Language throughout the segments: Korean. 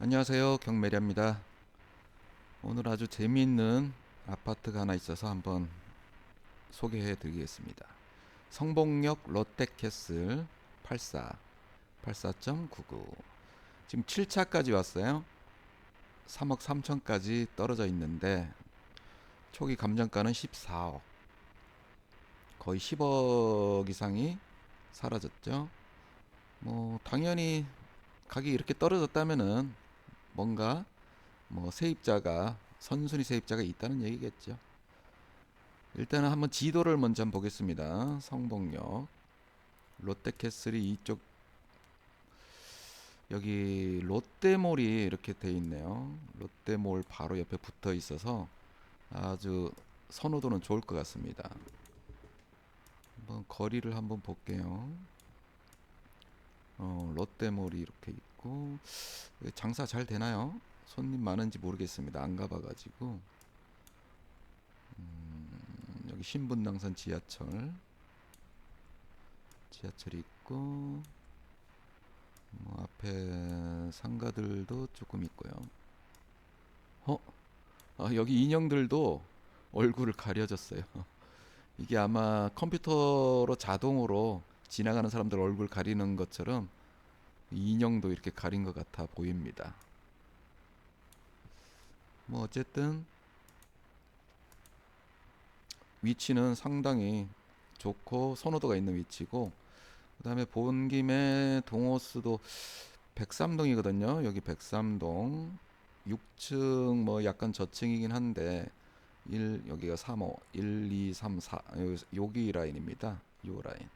안녕하세요. 경매리입니다. 오늘 아주 재미있는 아파트가 하나 있어서 한번 소개해 드리겠습니다. 성봉역 롯데캐슬 84 지금 7차까지 왔어요. 3억 3천까지 떨어져 있는데 초기 감정가는 14억, 거의 10억 이상이 사라졌죠. 뭐 당연히 가격이 이렇게 떨어졌다면은 뭔가 뭐 세입자가, 선순위 세입자가 있다는 얘기겠죠. 일단은 한번 지도를 먼저 한번 보겠습니다. 성봉역 롯데캐슬이 이쪽, 여기 롯데몰이 이렇게 돼 있네요. 롯데몰 바로 옆에 붙어 있어서 아주 선호도는 좋을 것 같습니다. 한번 거리를 한번 볼게요. 롯데몰이 이렇게 있고, 장사 잘 되나요? 손님 많은지 모르겠습니다. 안 가봐가지고. 여기 신분당선 지하철이 있고, 뭐 앞에 상가들도 조금 있고요. 어? 여기 인형들도 얼굴을 가려졌어요. 이게 아마 컴퓨터로 자동으로 지나가는 사람들 얼굴 가리는 것처럼 이 인형도 이렇게 가린 것 같아 보입니다. 뭐 어쨌든 위치는 상당히 좋고 선호도가 있는 위치고, 그 다음에 본 김에 동호수도 103동이거든요. 여기 103동 6층, 뭐 약간 저층이긴 한데 여기가 3호 1, 2, 3, 4, 여기 라인입니다. 요 라인.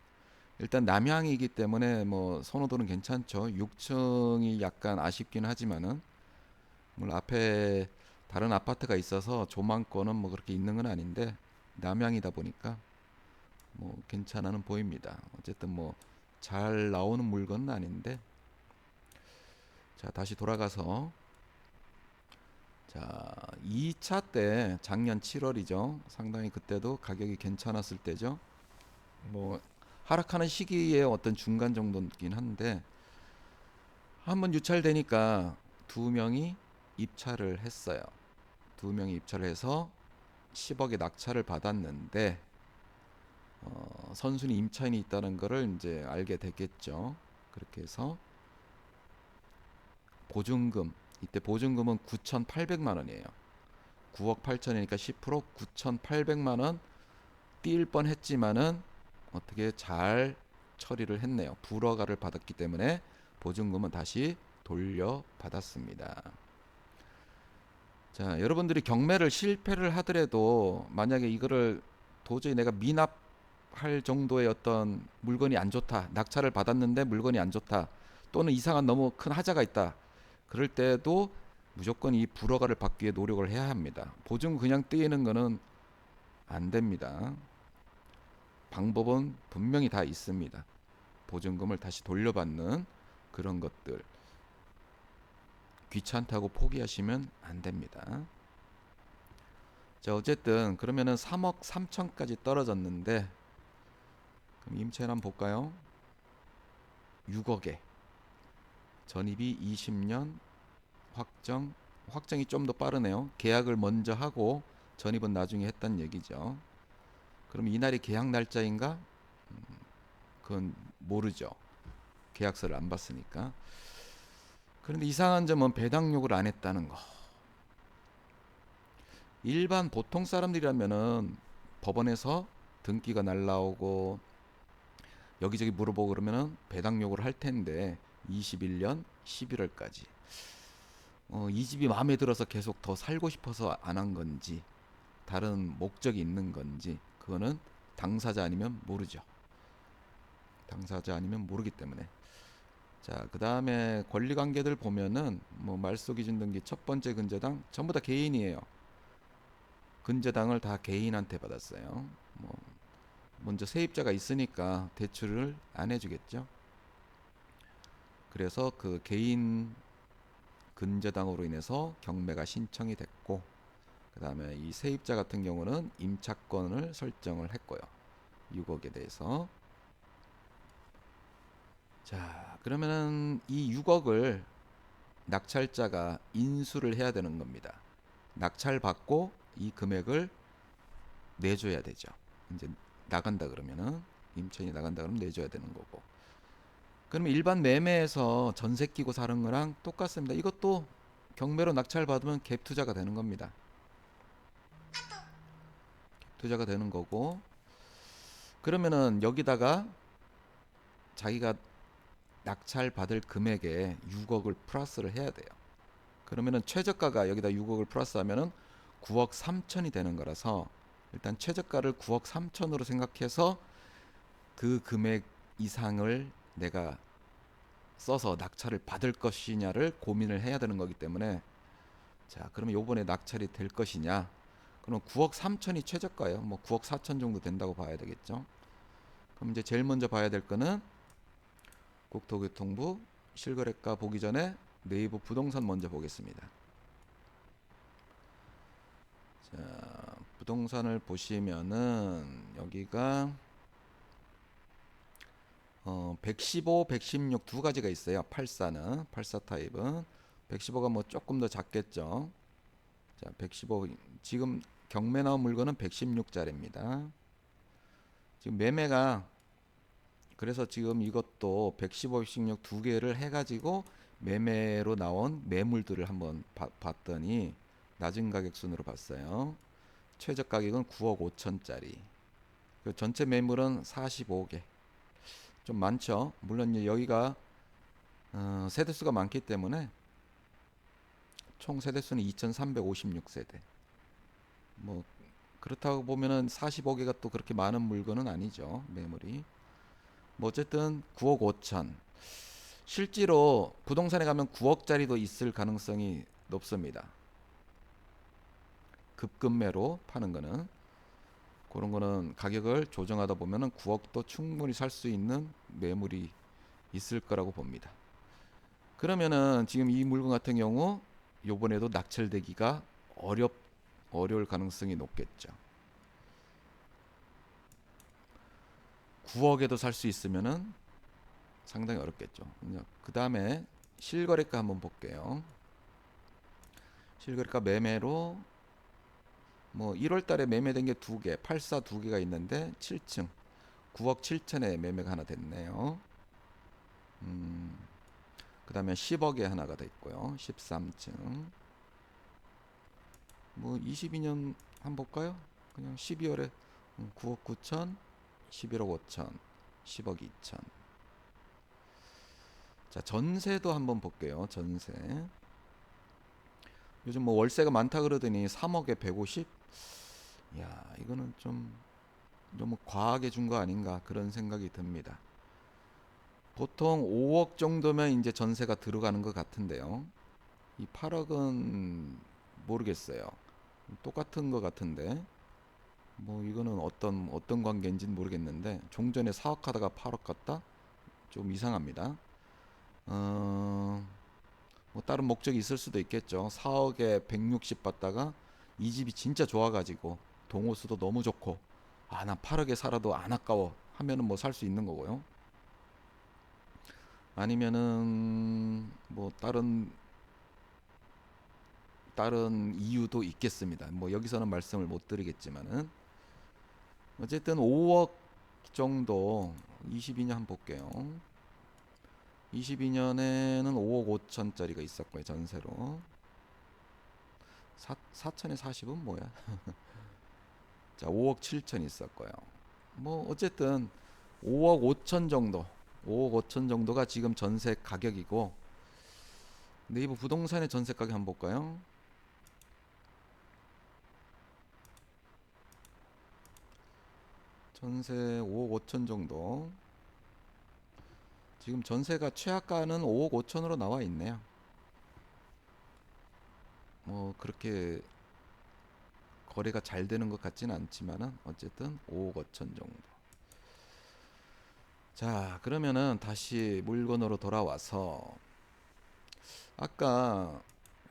일단 남향이기 때문에 뭐 선호도는 괜찮죠. 6층이 약간 아쉽긴 하지만은 물론 앞에 다른 아파트가 있어서 조망권은 뭐 그렇게 있는 건 아닌데 남향이다 보니까 뭐 괜찮아는 보입니다. 어쨌든 뭐 잘 나오는 물건은 아닌데, 자 다시 돌아가서, 자 2차 때 작년 7월이죠. 상당히 그때도 가격이 괜찮았을 때죠. 뭐 하락하는 시기에 어떤 중간 정도긴 한데 한번 유찰되니까 두 명이 입찰을 했어요. 두 명이 입찰을 해서 10억의 낙찰을 받았는데, 선순위 임차인이 있다는 것을 이제 알게 됐겠죠. 그렇게 해서 보증금, 이때 보증금은 9,800만 원이에요. 9억 8천이니까 10% 9,800만 원 뛸 뻔했지만은 어떻게 잘 처리를 했네요. 불허가를 받았기 때문에 보증금은 다시 돌려받았습니다. 자, 여러분들이 경매를 실패를 하더라도 만약에 이거를 도저히 내가 미납할 정도의 어떤 물건이 안 좋다, 낙찰을 받았는데 물건이 안 좋다, 또는 이상한 너무 큰 하자가 있다, 그럴 때도 무조건 이 불허가를 받기 위해 노력을 해야 합니다. 보증 그냥 떼이는 거는 안 됩니다. 방법은 분명히 다 있습니다. 보증금을 다시 돌려받는 그런 것들, 귀찮다고 포기하시면 안 됩니다. 자, 어쨌든 그러면은 3억 3천까지 떨어졌는데, 그럼 임차인 한번 볼까요? 6억에 전입이 20년, 확정이 좀 더 빠르네요. 계약을 먼저 하고 전입은 나중에 했단 얘기죠. 그럼 이날이 계약 날짜인가? 그건 모르죠. 계약서를 안 봤으니까. 그런데 이상한 점은 배당 요구를 안 했다는 거. 일반 보통 사람들이라면은 법원에서 등기가 날라오고 여기저기 물어보고 그러면은 배당 요구를 할 텐데, 21년 11월까지 이 집이 마음에 들어서 계속 더 살고 싶어서 안 한 건지 다른 목적이 있는 건지 그거는 당사자 아니면 모르죠. 당사자 아니면 모르기 때문에. 자, 그 다음에 권리관계들 보면은 뭐 말소기준 등기 첫 번째 근저당 전부 다 개인이에요. 근저당을 다 개인한테 받았어요. 뭐 먼저 세입자가 있으니까 대출을 안 해주겠죠. 그래서 그 개인 근저당으로 인해서 경매가 신청이 됐고, 그 다음에 이 세입자 같은 경우는 임차권을 설정을 했고요. 6억에 대해서. 자, 그러면은 이 6억을 낙찰자가 인수를 해야 되는 겁니다. 낙찰 받고 이 금액을 내줘야 되죠. 이제 나간다 그러면은 임차인이 나간다 그러면 내줘야 되는 거고. 그러면 일반 매매에서 전세 끼고 사는 거랑 똑같습니다. 이것도 경매로 낙찰 받으면 갭 투자가 되는 겁니다. 갭 투자가 되는 거고. 그러면은 여기다가 자기가 낙찰 받을 금액에 6억을 플러스를 해야 돼요. 그러면은 최저가가 여기다 6억을 플러스하면은 9억 3천이 되는 거라서 일단 최저가를 9억 3천으로 생각해서 그 금액 이상을 내가 써서 낙찰을 받을 것이냐를 고민을 해야 되는 거기 때문에, 자 그러면 요번에 낙찰이 될 것이냐, 그럼 9억 3천이 최저가예요. 뭐 9억 4천 정도 된다고 봐야 되겠죠. 그럼 이제 제일 먼저 봐야 될 거는 국토교통부 실거래가 보기 전에 네이버 부동산 먼저 보겠습니다. 자, 부동산을 보시면은 여기가 115, 116 두 가지가 있어요. 84 타입은 115가 뭐 조금 더 작겠죠. 자, 115 지금 경매 나온 물건은 116짜리입니다. 지금 매매가, 그래서 지금 이것도 115, 116 두 개를 해가지고 매매로 나온 매물들을 한번 봤더니 낮은 가격 순으로 봤어요. 최저 가격은 9억 5천짜리. 전체 매물은 45개. 좀 많죠. 물론 여기가 세대수가 많기 때문에 총 세대수는 2,356세대. 뭐 그렇다고 보면은 45개가 또 그렇게 많은 물건은 아니죠. 매물이. 뭐 어쨌든 9억 5천. 실제로 부동산에 가면 9억짜리도 있을 가능성이 높습니다. 급급매로 파는 거는, 그런 거는 가격을 조정하다 보면은 9억도 충분히 살 수 있는 매물이 있을 거라고 봅니다. 그러면은 지금 이 물건 같은 경우 요번에도 낙찰되기가 어려울 가능성이 높겠죠. 9억에도 살 수 있으면은 상당히 어렵겠죠. 그 다음에 실거래가 한번 볼게요. 실거래가 매매로 뭐 1월 달에 매매된 게 두 개, 84 두 개가 있는데 7층 9억 7천에 매매가 하나 됐네요. 그 다음에 10억에 하나가 됐고요. 13층. 뭐 22년 한번 볼까요? 그냥 12월에 9억 9천, 11억 5천, 10억 2천. 자, 전세도 한번 볼게요. 전세. 요즘 뭐 월세가 많다 그러더니 3억에 150? 야, 이거는 좀 너무 과하게 준 거 아닌가 그런 생각이 듭니다. 보통 5억 정도면 이제 전세가 들어가는 것 같은데요. 이 8억은 모르겠어요. 똑같은 것 같은데. 뭐 이거는 어떤 관계인지는 모르겠는데 종전에 4억 하다가 8억 갔다? 좀 이상합니다. 뭐 다른 목적이 있을 수도 있겠죠. 4억에 160 받다가 이 집이 진짜 좋아가지고 동호수도 너무 좋고, 아, 나 8억에 살아도 안 아까워 하면은 뭐 살 수 있는 거고요. 아니면은 뭐 다른 이유도 있겠습니다. 뭐 여기서는 말씀을 못 드리겠지만은 어쨌든 5억 정도. 22년 한번 볼게요. 22년에는 5억 5천짜리가 있었고요. 전세로 4천에 40은 뭐야? 자, 5억 7천 있었고요. 뭐 어쨌든 5억 5천 정도, 5억 5천 정도가 지금 전세 가격이고, 네이버 부동산의 전세 가격 한번 볼까요? 전세 5억 5천 정도. 지금 전세가 최하가는 5억 5천으로 나와 있네요. 뭐 그렇게 거래가 잘 되는 것 같지는 않지만은 어쨌든 5억 5천 정도. 자, 그러면은 다시 물건으로 돌아와서 아까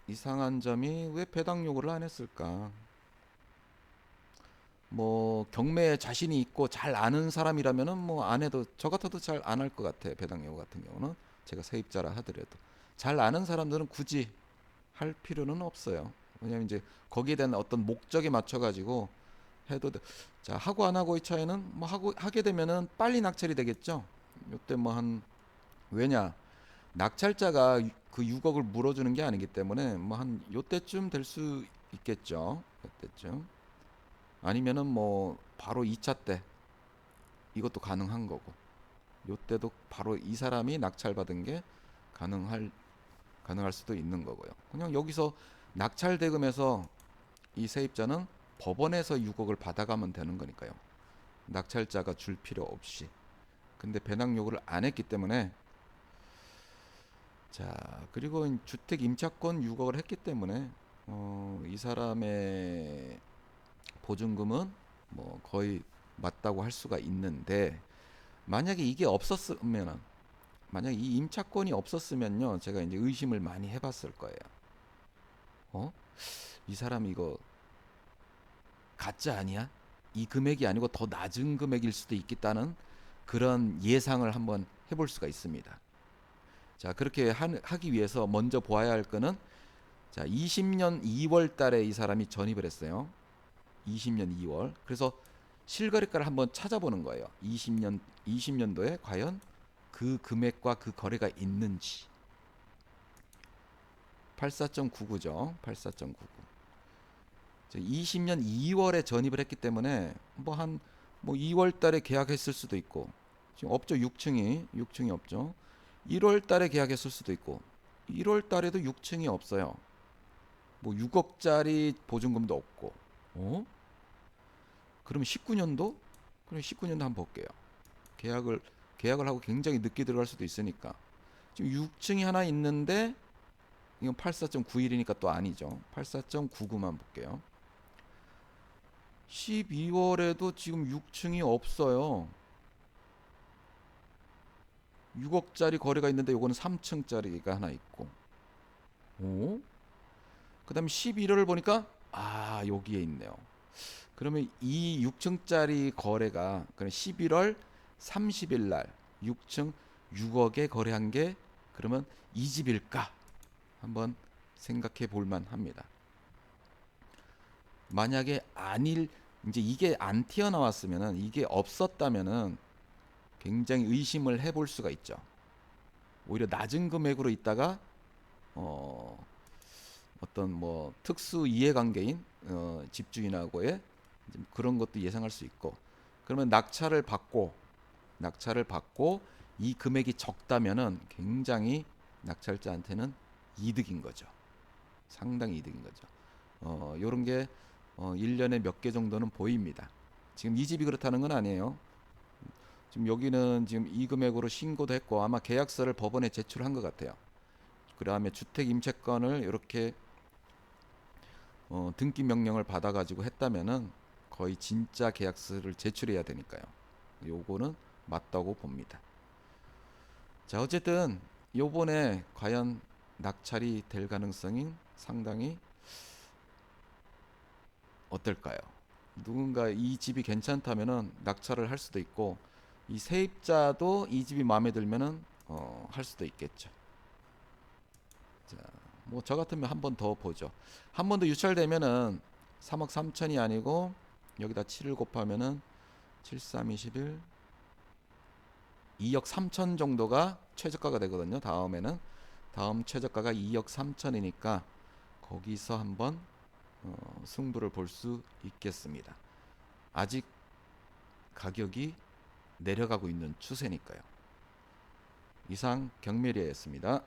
이상한 점이 왜 배당 요구를 안 했을까? 뭐 경매에 자신이 있고 잘 아는 사람이라면은 뭐 안 해도, 저 같아도 잘 안 할 것 같아요. 배당 요구 같은 경우는 제가 세입자라 하더라도. 잘 아는 사람들은 굳이 할 필요는 없어요. 왜냐면 이제 거기에 대한 어떤 목적에 맞춰 가지고 해도 돼. 자, 하고 안 하고의 차이는 뭐 하고 하게 되면은 빨리 낙찰이 되겠죠. 요때 뭐 한 왜냐? 낙찰자가 그 6억을 물어주는 게 아니기 때문에 뭐 한 요때쯤 될 수 있겠죠. 요때쯤. 아니면은 뭐 바로 2차 때 이것도 가능한 거고. 요때도 바로 이 사람이 낙찰받은 게 가능할 가능할 수도 있는 거고요. 그냥 여기서 낙찰 대금에서 이 세입자는 법원에서 6억을 받아가면 되는 거니까요. 낙찰자가 줄 필요 없이. 근데 배당 요구를 안 했기 때문에 자, 그리고 주택 임차권 6억을 했기 때문에 이 사람의 보증금은 뭐 거의 맞다고 할 수가 있는데 만약에 이게 없었으면은 만약에 이 임차권이 없었으면요. 제가 이제 의심을 많이 해봤을 거예요. 어? 이 사람 이거 가짜 아니야? 이 금액이 아니고 더 낮은 금액일 수도 있겠다는 그런 예상을 한번 해볼 수가 있습니다. 자, 그렇게 하기 위해서 먼저 보아야 할 거는 자, 20년 2월 달에 이 사람이 전입을 했어요. 20년 2월. 그래서 실거래가를 한번 찾아보는 거예요. 20년도에 과연 그 금액과 그 거래가 있는지. 84.99죠. 84.99. 20년 2월에 전입을 했기 때문에 뭐 한 뭐 2월 달에 계약했을 수도 있고 지금 없죠. 6층이 없죠. 1월 달에 계약했을 수도 있고 1월 달에도 6층이 없어요. 뭐 6억짜리 보증금도 없고. 어? 그러면 19년도? 그럼 19년도 한번 볼게요. 계약을 계약을 하고 굉장히 늦게 들어갈 수도 있으니까. 지금 6층이 하나 있는데 이건 84.91이니까 또 아니죠. 84.99만 볼게요. 12월에도 지금 6층이 없어요. 6억짜리 거래가 있는데 요거는 3층짜리가 하나 있고. 오? 그다음에 11월을 보니까 아, 여기에 있네요. 그러면 이 6층짜리 거래가 그럼 11월 30일 날 6층 6억에 거래한 게 그러면 이 집일까? 한번 생각해 볼 만합니다. 만약에 아닐 이제 이게 안 튀어나왔으면은 이게 없었다면은 굉장히 의심을 해볼 수가 있죠. 오히려 낮은 금액으로 있다가 어, 어떤 뭐 특수 이해관계인 집주인하고의 그런 것도 예상할 수 있고 그러면 낙찰을 받고 이 금액이 적다면은 굉장히 낙찰자한테는 이득인 거죠. 상당히 이득인 거죠. 요런 게 1년에 몇 개 정도는 보입니다. 지금 이 집이 그렇다는 건 아니에요. 지금 여기는 지금 이 금액으로 신고도 했고 아마 계약서를 법원에 제출한 것 같아요. 그 다음에 주택 임차권을 이렇게 등기 명령을 받아가지고 했다면은 거의 진짜 계약서를 제출해야 되니까요. 요거는 맞다고 봅니다. 자, 어쨌든 요번에 과연 낙찰이 될 가능성이 상당히 어떨까요? 누군가 이 집이 괜찮다면은 낙찰을 할 수도 있고 이 세입자도 이 집이 마음에 들면은 할 수도 있겠죠. 자, 뭐 저 같으면 한 번 더 보죠. 한 번 더 유찰되면은 3억 3천이 아니고 여기다 7을 곱하면은 7, 3, 21 2억 3천 정도가 최저가가 되거든요. 다음 최저가가 2억 3천이니까 거기서 한번 승부를 볼 수 있겠습니다. 아직 가격이 내려가고 있는 추세니까요. 이상 경매리였습니다.